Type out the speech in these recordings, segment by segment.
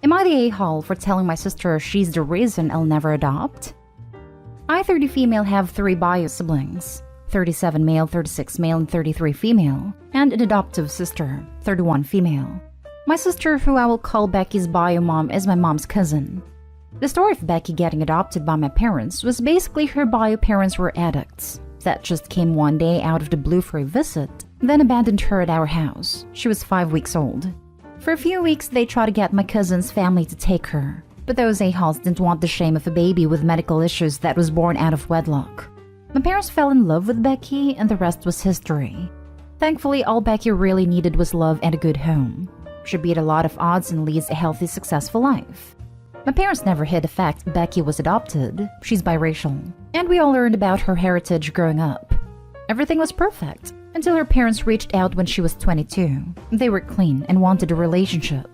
Am I the a-hole for telling my sister she's the reason I'll never adopt? I, 30 female, have 3 bio siblings, 37 male, 36 male, and 33 female, and an adoptive sister, 31 female. My sister, who I will call Becky's bio mom, is my mom's cousin. The story of Becky getting adopted by my parents was basically her bio parents were addicts that just came one day out of the blue for a visit, then abandoned her at our house. She was 5 weeks old. For a few weeks, they tried to get my cousin's family to take her, but those a-holes didn't want the shame of a baby with medical issues that was born out of wedlock. My parents fell in love with Becky, and the rest was history. Thankfully, all Becky really needed was love and a good home. She beat a lot of odds and leads a healthy, successful life. My parents never hid the fact Becky was adopted. She's biracial, and we all learned about her heritage growing up. Everything was perfect until her parents reached out when she was 22. They were clean and wanted a relationship.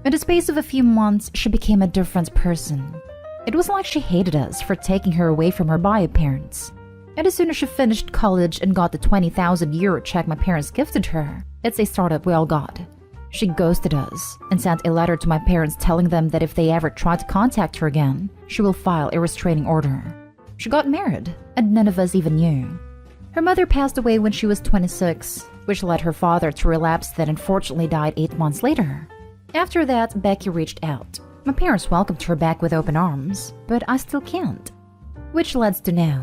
In the space of a few months, she became a different person. It was like she hated us for taking her away from her bio parents. And as soon as she finished college and got the 20,000 euro check my parents gifted her, it's a startup we all got. She ghosted us and sent a letter to my parents telling them that if they ever try to contact her again, she will file a restraining order. She got married, and none of us even knew. Her mother passed away when she was 26, which led her father to relapse that unfortunately died 8 months later. After that, Becky reached out. My parents welcomed her back with open arms, but I still can't. Which leads to now.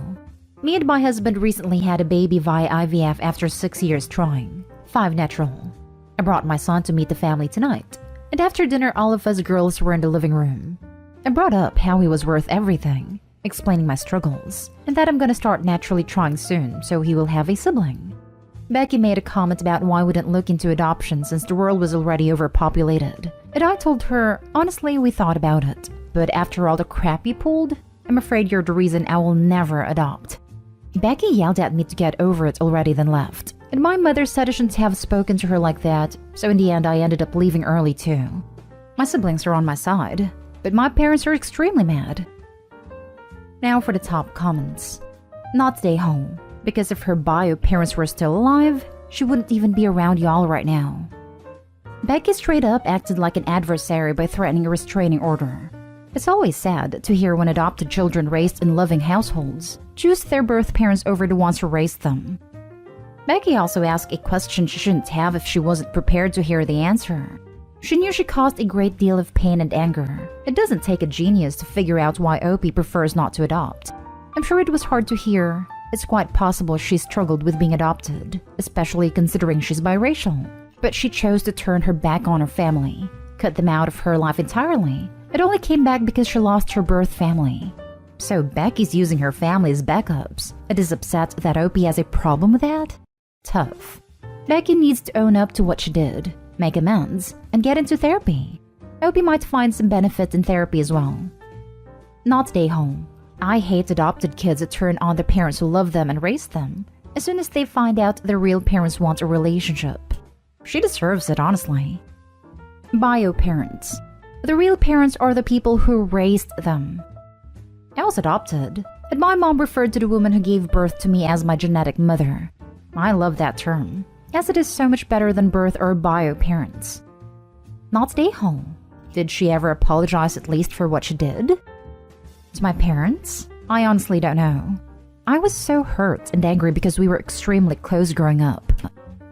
Me and my husband recently had a baby via IVF after 6 years trying. 5 natural. I brought my son to meet the family tonight, and after dinner all of us girls were in the living room. I brought up how he was worth everything, explaining my struggles, and that I'm gonna start naturally trying soon so he will have a sibling. Becky made a comment about why we didn't look into adoption since the world was already overpopulated, and I told her, honestly, we thought about it, but after all the crap you pulled, I'm afraid you're the reason I will never adopt. Becky yelled at me to get over it already, then left. And my mother said I shouldn't have spoken to her like that, so in the end I ended up leaving early too. My siblings are on my side, but my parents are extremely mad. Now for the top comments. Not stay home, because if her bio parents were still alive, she wouldn't even be around y'all right now. Becky straight up acted like an adversary by threatening a restraining order. It's always sad to hear when adopted children raised in loving households choose their birth parents over the ones who raised them. Becky also asked a question she shouldn't have if she wasn't prepared to hear the answer. She knew she caused a great deal of pain and anger. It doesn't take a genius to figure out why Opie prefers not to adopt. I'm sure it was hard to hear. It's quite possible she struggled with being adopted, especially considering she's biracial. But she chose to turn her back on her family, cut them out of her life entirely. It only came back because she lost her birth family. So Becky's using her family as backups and is upset that Opie has a problem with that? Tough. Becky needs to own up to what she did, make amends, and get into therapy. Opie might find some benefit in therapy as well. Not stay home. I hate adopted kids that turn on their parents who love them and raise them as soon as they find out their real parents want a relationship. She deserves it, honestly. Bio parents. The real parents are the people who raised them. I was adopted, and my mom referred to the woman who gave birth to me as my genetic mother. I love that term, as it is so much better than birth or bio parents. Not stay home. Did she ever apologize at least for what she did? To my parents? I honestly don't know. I was so hurt and angry because we were extremely close growing up.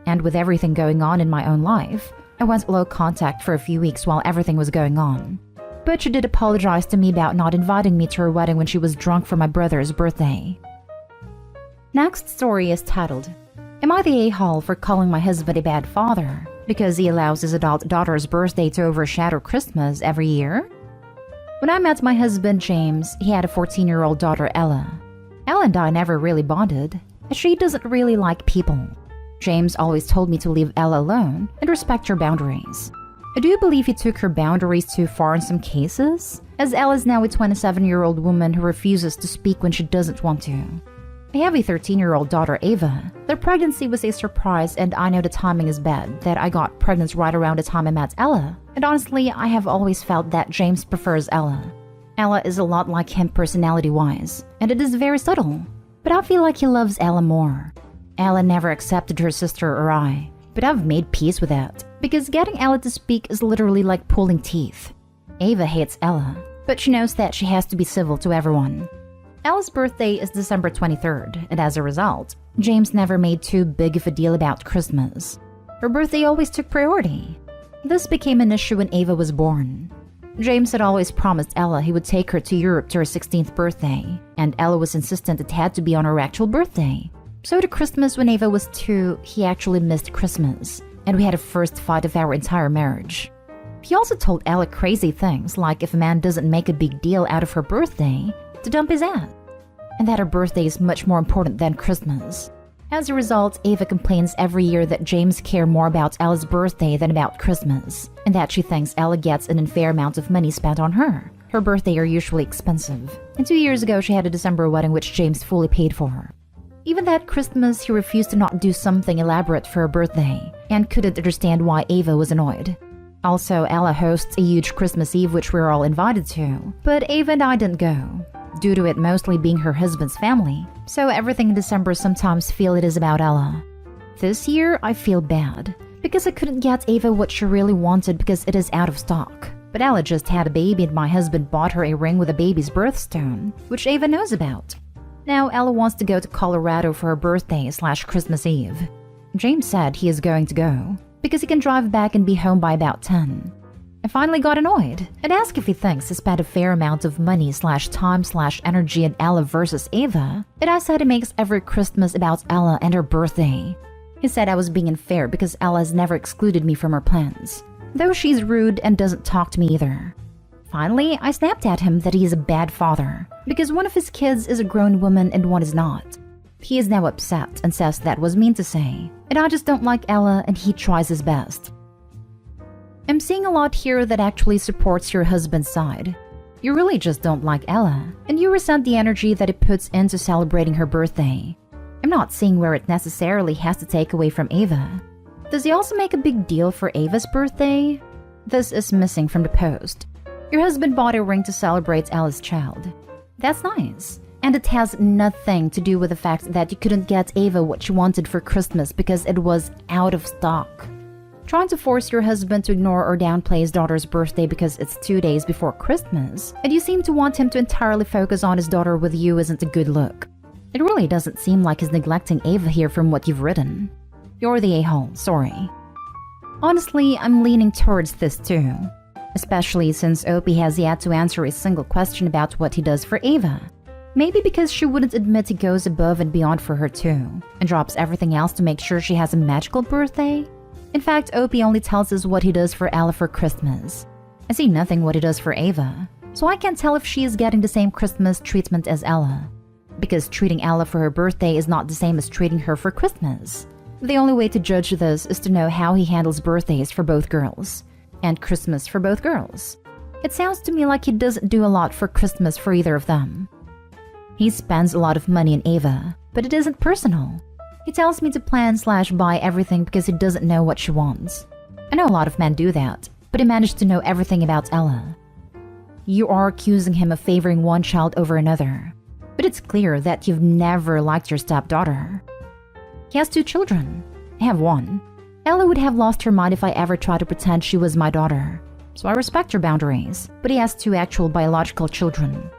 And with everything going on in my own life, I went low contact for a few weeks while everything was going on. But she did apologize to me about not inviting me to her wedding when she was drunk for my brother's birthday. Next story is titled, Am I the a-hole for calling my husband a bad father because he allows his adult daughter's birthday to overshadow Christmas every year? When I met my husband, James, he had a 14-year-old daughter, Ella. Ella and I never really bonded, as she doesn't really like people. James always told me to leave Ella alone and respect her boundaries. I do believe he took her boundaries too far in some cases, as Ella is now a 27-year-old woman who refuses to speak when she doesn't want to. I have a 13-year-old daughter, Ava. Their pregnancy was a surprise, and I know the timing is bad, that I got pregnant right around the time I met Ella. And honestly, I have always felt that James prefers Ella. Ella is a lot like him personality-wise, and it is very subtle. But I feel like he loves Ella more. Ella never accepted her sister or I, but I've made peace with that, because getting Ella to speak is literally like pulling teeth. Ava hates Ella, but she knows that she has to be civil to everyone. Ella's birthday is December 23rd, and as a result, James never made too big of a deal about Christmas. Her birthday always took priority. This became an issue when Ava was born. James had always promised Ella he would take her to Europe to her 16th birthday, and Ella was insistent it had to be on her actual birthday. So to Christmas when Ava was 2, he actually missed Christmas, and we had a first fight of our entire marriage. He also told Ella crazy things like if a man doesn't make a big deal out of her birthday, to dump his ass, and that her birthday is much more important than Christmas. As a result, Ava complains every year that James cares more about Ella's birthday than about Christmas, and that she thinks Ella gets an unfair amount of money spent on her. Her birthdays are usually expensive, and 2 years ago she had a December wedding which James fully paid for. Even that Christmas, he refused to not do something elaborate for her birthday, and couldn't understand why Ava was annoyed. Also, Ella hosts a huge Christmas Eve which we're all invited to, but Ava and I didn't go, due to it mostly being her husband's family, so everything in December sometimes feel it is about Ella. This year, I feel bad, because I couldn't get Ava what she really wanted because it is out of stock. But Ella just had a baby and my husband bought her a ring with a baby's birthstone, which Ava knows about. Now Ella wants to go to Colorado for her birthday/Christmas Eve. James said he is going to go, because he can drive back and be home by about 10. I finally got annoyed and asked if he thinks he spent a fair amount of money/time/energy in Ella versus Ava, and I said it makes every Christmas about Ella and her birthday. He said I was being unfair because Ella has never excluded me from her plans, though she's rude and doesn't talk to me either. Finally, I snapped at him that he is a bad father, because one of his kids is a grown woman and one is not. He is now upset and says that was mean to say, and I just don't like Ella and he tries his best. I'm seeing a lot here that actually supports your husband's side. You really just don't like Ella, and you resent the energy that it puts into celebrating her birthday. I'm not seeing where it necessarily has to take away from Ava. Does he also make a big deal for Ava's birthday? This is missing from the post. Your husband bought a ring to celebrate Ella's child. That's nice. And it has nothing to do with the fact that you couldn't get Ava what she wanted for Christmas because it was out of stock. Trying to force your husband to ignore or downplay his daughter's birthday because it's 2 days before Christmas, and you seem to want him to entirely focus on his daughter with you isn't a good look. It really doesn't seem like he's neglecting Ava here from what you've written. You're the a-hole, sorry. Honestly, I'm leaning towards this too. Especially since Opie has yet to answer a single question about what he does for Ava. Maybe because she wouldn't admit he goes above and beyond for her too, and drops everything else to make sure she has a magical birthday? In fact, Opie only tells us what he does for Ella for Christmas. I see nothing what he does for Ava, so I can't tell if she is getting the same Christmas treatment as Ella. Because treating Ella for her birthday is not the same as treating her for Christmas. The only way to judge this is to know how he handles birthdays for both girls, and Christmas for both girls. It sounds to me like he doesn't do a lot for Christmas for either of them. He spends a lot of money on Ava, but it isn't personal. He tells me to plan/buy everything because he doesn't know what she wants. I know a lot of men do that, but he managed to know everything about Ella. You are accusing him of favoring one child over another, but it's clear that you've never liked your stepdaughter. He has 2 children. I have 1. Ella would have lost her mind if I ever tried to pretend she was my daughter, so I respect her boundaries, but he has 2 actual biological children.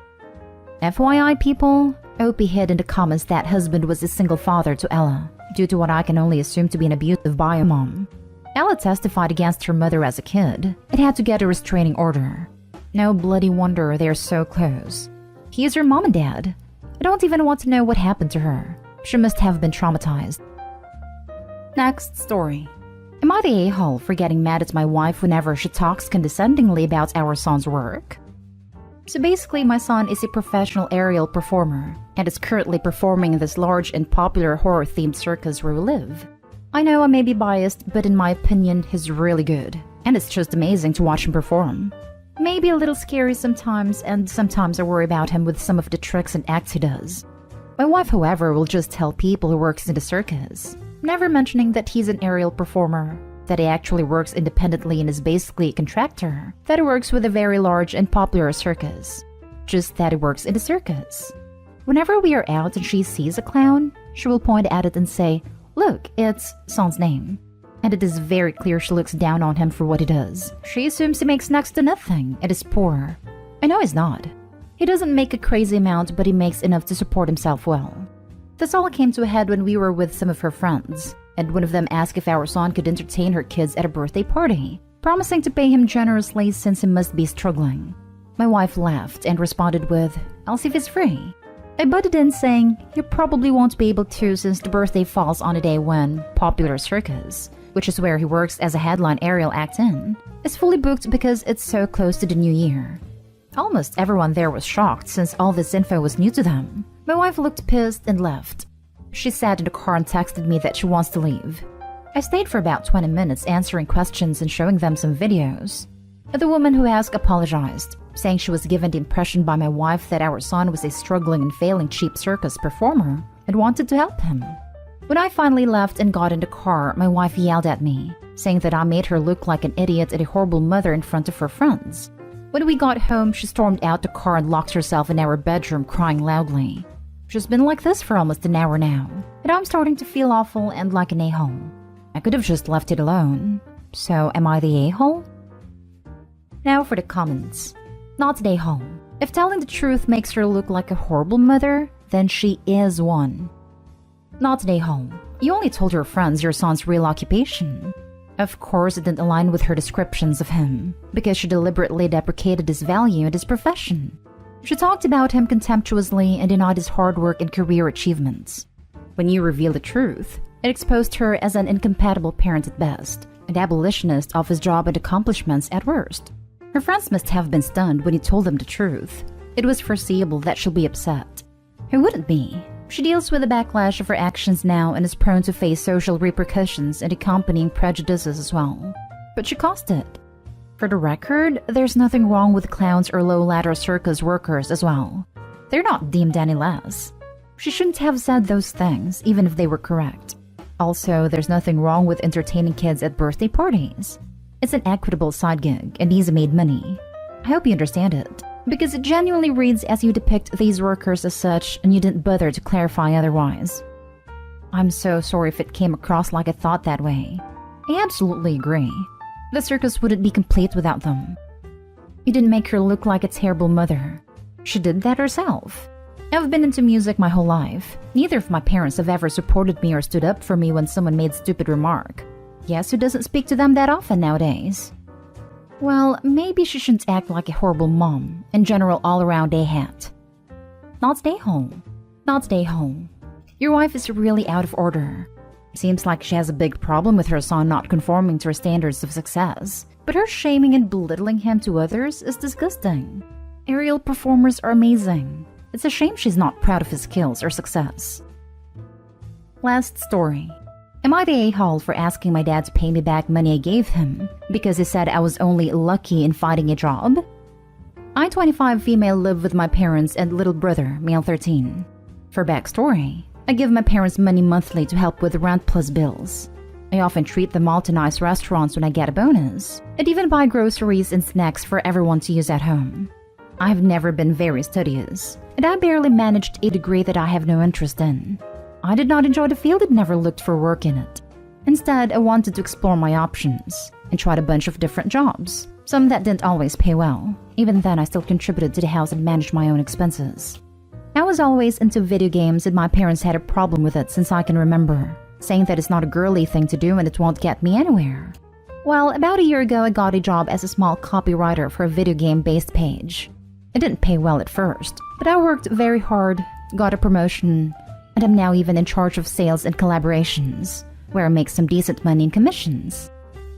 FYI people, Opie hid in the comments that husband was a single father to Ella, due to what I can only assume to be an abusive biomom. Ella testified against her mother as a kid, and had to get a restraining order. No bloody wonder they are so close. He is her mom and dad. I don't even want to know what happened to her. She must have been traumatized. Next story. Am I the a-hole for getting mad at my wife whenever she talks condescendingly about our son's work? So basically, my son is a professional aerial performer and is currently performing in this large and popular horror-themed circus where we live. I know I may be biased, but in my opinion, he's really good, and it's just amazing to watch him perform. Maybe a little scary sometimes, and sometimes I worry about him with some of the tricks and acts he does. My wife, however, will just tell people who works in the circus, never mentioning that he's an aerial performer, that he actually works independently and is basically a contractor, that he works with a very large and popular circus. Just that he works in the circus. Whenever we are out and she sees a clown, she will point at it and say, "Look, it's son's name." and it is very clear she looks down on him for what he does. She assumes he makes next to nothing and is poor. I know he's not. He doesn't make a crazy amount, but he makes enough to support himself well. This all came to a head when we were with some of her friends, and one of them asked if our son could entertain her kids at a birthday party, promising to pay him generously since he must be struggling. My wife laughed and responded with, "I'll see if it's free." I butted in saying, "You probably won't be able to since the birthday falls on a day when Popular Circus, which is where he works as a headline aerial act in, is fully booked because it's so close to the new year." Almost everyone there was shocked since all this info was new to them. My wife looked pissed and left. She sat in the car and texted me that she wants to leave. I stayed for about 20 minutes answering questions and showing them some videos. The woman who asked apologized, saying she was given the impression by my wife that our son was a struggling and failing cheap circus performer and wanted to help him. When I finally left and got in the car, my wife yelled at me, saying that I made her look like an idiot and a horrible mother in front of her friends. When we got home, she stormed out the car and locked herself in our bedroom crying loudly. She's been like this for almost an hour now, and I'm starting to feel awful and like an a-hole. I could have just left it alone. So am I the a-hole? Now for the comments. Not the a-hole. If telling the truth makes her look like a horrible mother, then she is one. Not the a-hole. You only told your friends your son's real occupation. Of course, it didn't align with her descriptions of him, because she deliberately deprecated his value and his profession. She talked about him contemptuously and denied his hard work and career achievements. When you revealed the truth, it exposed her as an incompatible parent at best, an abolitionist of his job and accomplishments at worst. Her friends must have been stunned when he told them the truth. It was foreseeable that she'll be upset. Who wouldn't be? She deals with the backlash of her actions now and is prone to face social repercussions and accompanying prejudices as well. But she caused it. For the record, there's nothing wrong with clowns or low-ladder circus workers as well. They're not deemed any less. She shouldn't have said those things, even if they were correct. Also, there's nothing wrong with entertaining kids at birthday parties. It's an equitable side gig and easy-made money. I hope you understand it, because it genuinely reads as you depict these workers as such and you didn't bother to clarify otherwise. I'm so sorry if it came across like I thought that way. I absolutely agree. The circus wouldn't be complete without them. You didn't make her look like a terrible mother. She did that herself. I've been into music my whole life. Neither of my parents have ever supported me or stood up for me when someone made a stupid remark. Yes, who doesn't speak to them that often nowadays? Well, maybe she shouldn't act like a horrible mom, in general all-around a-hat. Not stay home. Not stay home. Your wife is really out of order. Seems like she has a big problem with her son not conforming to her standards of success, but her shaming and belittling him to others is disgusting. Aerial performers are amazing. It's a shame she's not proud of his skills or success. Last story. Am I the a-hole for asking my dad to pay me back money I gave him because he said I was only lucky in finding a job? I, 25 female, live with my parents and little brother, male 13. For backstory, I give my parents money monthly to help with rent plus bills. I often treat them all to nice restaurants when I get a bonus, and even buy groceries and snacks for everyone to use at home. I have never been very studious, and I barely managed a degree that I have no interest in. I did not enjoy the field and never looked for work in it. Instead, I wanted to explore my options and tried a bunch of different jobs, some that didn't always pay well. Even then, I still contributed to the house and managed my own expenses. I was always into video games and my parents had a problem with it since I can remember, saying that it's not a girly thing to do and it won't get me anywhere. Well, about a year ago, I got a job as a small copywriter for a video game-based page. It didn't pay well at first, but I worked very hard, got a promotion, and I'm now even in charge of sales and collaborations, where I make some decent money in commissions.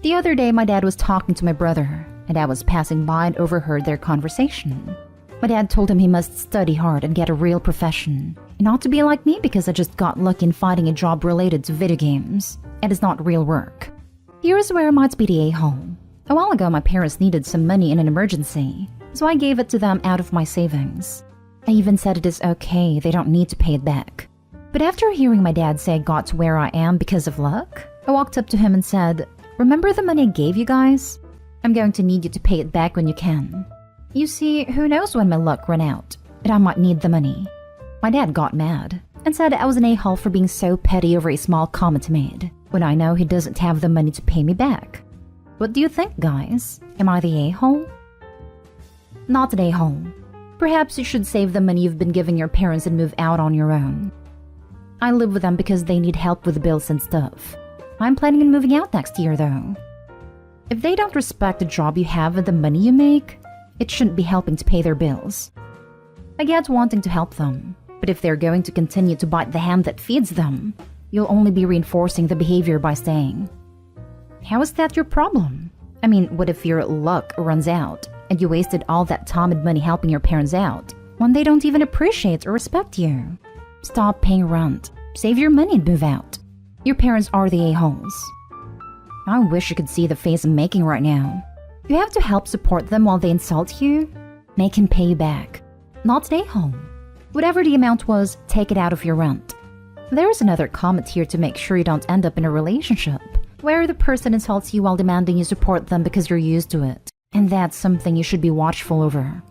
The other day, my dad was talking to my brother, and I was passing by and overheard their conversation. My dad told him he must study hard and get a real profession, and not to be like me because I just got lucky in finding a job related to video games, and it's not real work. Here's where I might be the a-hole. A while ago, my parents needed some money in an emergency, so I gave it to them out of my savings. I even said it is okay, they don't need to pay it back. But after hearing my dad say I got to where I am because of luck, I walked up to him and said, "Remember the money I gave you guys? I'm going to need you to pay it back when you can. You see, who knows when my luck ran out, and I might need the money." My dad got mad and said I was an a-hole for being so petty over a small comment he made. when I know he doesn't have the money to pay me back. What do you think, guys? Am I the a-hole? Not an a-hole. Perhaps you should save the money you've been giving your parents and move out on your own. I live with them because they need help with the bills and stuff. I'm planning on moving out next year, though. If they don't respect the job you have and the money you make, it shouldn't be helping to pay their bills. I get wanting to help them, but if they're going to continue to bite the hand that feeds them, you'll only be reinforcing the behavior by staying. How is that your problem? I mean, what if your luck runs out and you wasted all that time and money helping your parents out when they don't even appreciate or respect you? Stop paying rent, save your money and move out. Your parents are the a-holes. I wish you could see the face I'm making right now. You have to help support them while they insult you? Make him pay you back. Not an a-hole. Whatever the amount was, take it out of your rent. There's another comment here to make sure you don't end up in a relationship where the person insults you while demanding you support them because you're used to it. And that's something you should be watchful over.